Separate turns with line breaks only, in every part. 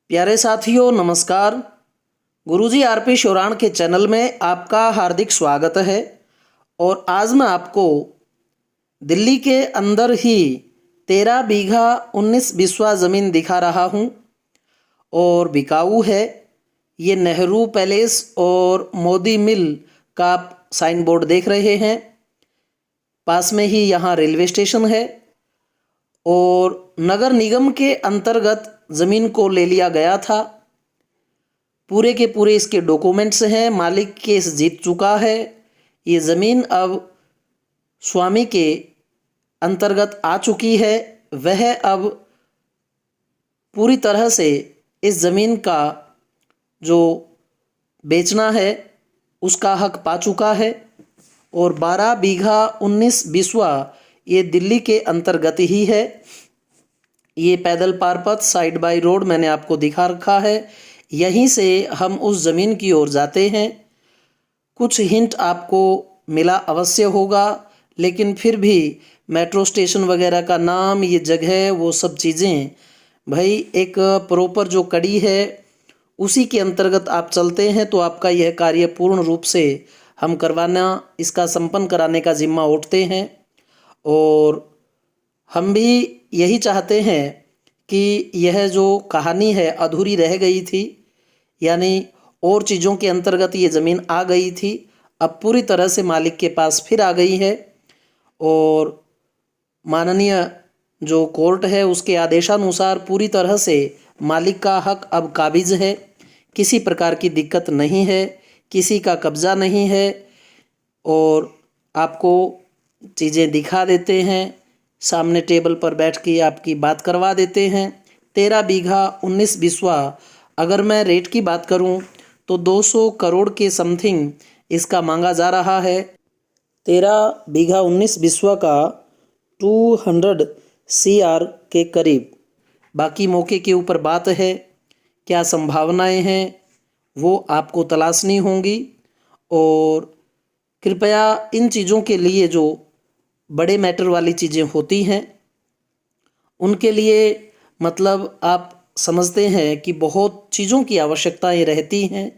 प्यारे साथियों नमस्कार। गुरुजी आरपी शोराण के चैनल में आपका हार्दिक स्वागत है। और आज मैं आपको दिल्ली के अंदर ही 13 बीघा 19 बिस्वा ज़मीन दिखा रहा हूँ और बिकाऊ है। ये नेहरू पैलेस और मोदी मिल का आप साइन बोर्ड देख रहे हैं। पास में ही यहाँ रेलवे स्टेशन है और नगर निगम के अंतर्गत ज़मीन को ले लिया गया था। पूरे के पूरे इसके डॉक्यूमेंट्स हैं। मालिक केस जीत चुका है। ये ज़मीन अब स्वामी के अंतर्गत आ चुकी है। वह अब पूरी तरह से इस ज़मीन का जो बेचना है उसका हक पा चुका है। और 12 बीघा 19 बिस्वा ये दिल्ली के अंतर्गत ही है। ये पैदल पारपथ साइड बाय रोड मैंने आपको दिखा रखा है। यहीं से हम उस ज़मीन की ओर जाते हैं। कुछ हिंट आपको मिला अवश्य होगा, लेकिन फिर भी मेट्रो स्टेशन वगैरह का नाम, ये जगह, वो सब चीज़ें भाई एक प्रॉपर जो कड़ी है उसी के अंतर्गत आप चलते हैं तो आपका यह कार्य पूर्ण रूप से हम करवाना, इसका संपन्न कराने का जिम्मा उठते हैं। और हम भी यही चाहते हैं कि यह जो कहानी है अधूरी रह गई थी, यानी और चीज़ों के अंतर्गत ये ज़मीन आ गई थी, अब पूरी तरह से मालिक के पास फिर आ गई है। और माननीय जो कोर्ट है उसके आदेशानुसार पूरी तरह से मालिक का हक अब काबिज है। किसी प्रकार की दिक्कत नहीं है, किसी का कब्ज़ा नहीं है। और आपको चीज़ें दिखा देते हैं, सामने टेबल पर बैठ के आपकी बात करवा देते हैं। 13 बीघा 19 बिस्वा, अगर मैं रेट की बात करूं तो 200 करोड़ के समथिंग इसका मांगा जा रहा है। 13 बीघा 19 बिस्वा का 200 CR के करीब। बाकी मौके के ऊपर बात है, क्या संभावनाएं हैं वो आपको तलाशनी होंगी। और कृपया इन चीज़ों के लिए जो बड़े मैटर वाली चीज़ें होती हैं उनके लिए मतलब आप समझते हैं कि बहुत चीज़ों की आवश्यकताएं रहती हैं।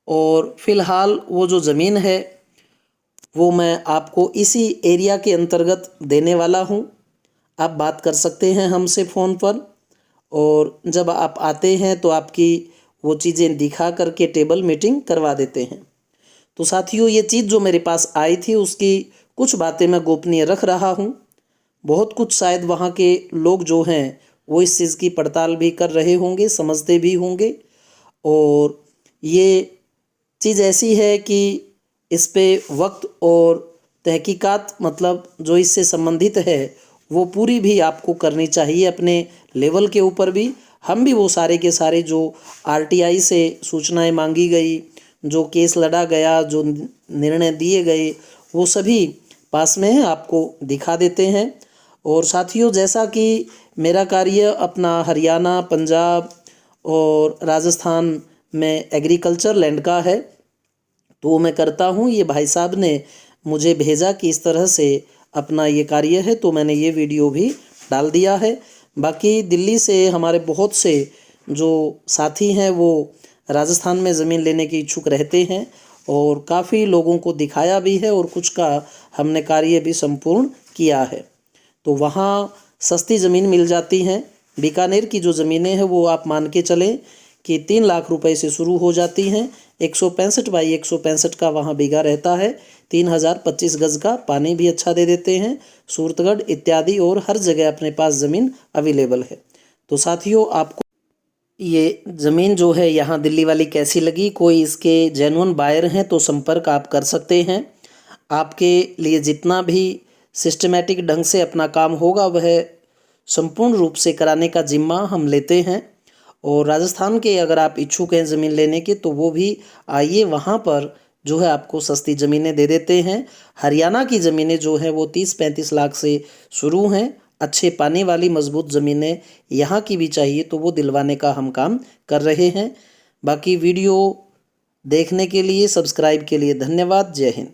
और फ़िलहाल वो जो ज़मीन है वो मैं आपको इसी एरिया के अंतर्गत देने वाला हूँ। आप बात कर सकते हैं हमसे फ़ोन पर, और जब आप आते हैं तो आपकी वो चीज़ें दिखा करके टेबल मीटिंग करवा देते हैं। तो साथियों, ये चीज़ जो मेरे पास आई थी उसकी कुछ बातें मैं गोपनीय रख रहा हूँ। बहुत कुछ शायद वहाँ के लोग जो हैं वो इस चीज़ की पड़ताल भी कर रहे होंगे, समझते भी होंगे। और ये चीज़ ऐसी है कि इस पे वक्त और तहकीकात मतलब जो इससे संबंधित है वो पूरी भी आपको करनी चाहिए अपने लेवल के ऊपर भी। हम भी वो सारे के सारे जो RTI से सूचनाएं मांगी गई, जो केस लड़ा गया, जो निर्णय दिए गए, वो सभी पास में है, आपको दिखा देते हैं। और साथियों, जैसा कि मेरा कार्य अपना हरियाणा, पंजाब और राजस्थान में एग्रीकल्चर लैंड का है तो मैं करता हूँ। ये भाई साहब ने मुझे भेजा कि इस तरह से अपना ये कार्य है तो मैंने ये वीडियो भी डाल दिया है। बाकी दिल्ली से हमारे बहुत से जो साथी हैं वो राजस्थान में ज़मीन लेने के इच्छुक रहते हैं और काफ़ी लोगों को दिखाया भी है और कुछ का हमने कार्य भी संपूर्ण किया है। तो वहाँ सस्ती ज़मीन मिल जाती हैं। बीकानेर की जो ज़मीनें हैं वो आप मान के चलें कि 3 लाख रुपए से शुरू हो जाती हैं। 165 बाई 165 का वहाँ बीघा रहता है। 3025 गज का, पानी भी अच्छा दे देते हैं, सूरतगढ़ इत्यादि, और हर जगह अपने पास ज़मीन अवेलेबल है। तो साथियों, आपको ये ज़मीन जो है यहाँ दिल्ली वाली कैसी लगी? कोई इसके जेन्युइन बायर हैं तो संपर्क आप कर सकते हैं। आपके लिए जितना भी सिस्टमेटिक ढंग से अपना काम होगा वह संपूर्ण रूप से कराने का जिम्मा हम लेते हैं। और राजस्थान के अगर आप इच्छुक हैं ज़मीन लेने के तो वो भी आइए, वहाँ पर जो है आपको सस्ती ज़मीनें दे देते हैं। हरियाणा की ज़मीनें जो हैं वो 30-35 लाख से शुरू हैं। अच्छे पानी वाली मजबूत ज़मीनें यहाँ की भी चाहिए तो वो दिलवाने का हम काम कर रहे हैं। बाकी वीडियो देखने के लिए, सब्सक्राइब के लिए धन्यवाद। जय हिंद।